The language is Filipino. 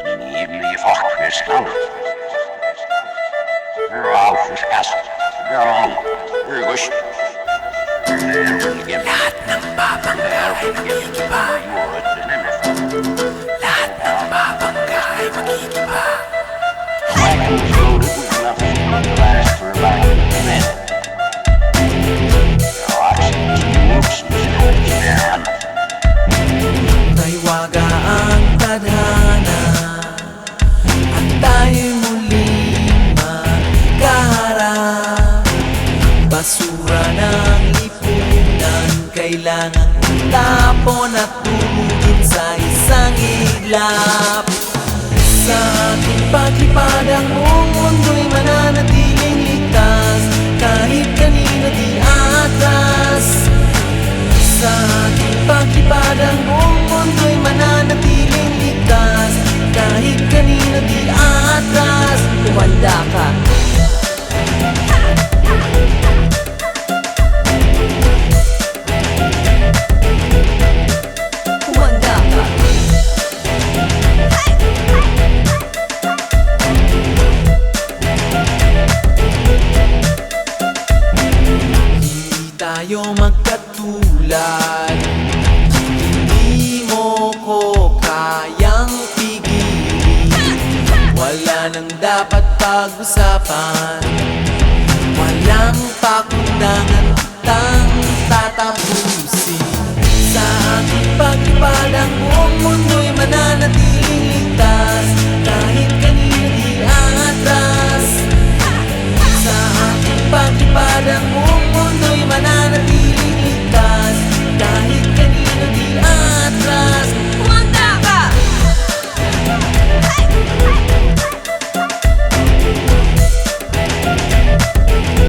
Lieblich fortgeschlagen. Raufgeschast. Darum. Gusto. Lahat ng babanggaay magigiba. Lahat ng babanggaay magigiba. Last for about a minute. Naiwaga ang tadhana at tayo'y muling magkaharap. Basura ng lipunan kailangang itapon at tumugin sa isang iglap. Sa ating paglipad ang buong mundo'y mananatiling ligtas, kahit kanino di atras. Sa ating paglipad ang buong mundo'y mananatiling ligtas, kahit kanino di atras. Kumanda ka. Kumanda ka. Hindi tayo magkatulad, hindi mo ko kayang pigilin. Wala nang dapat pag-usapan, walang pakundangan kitang tatapusin. Sa ating paglipad ang buong mundo'y mananatili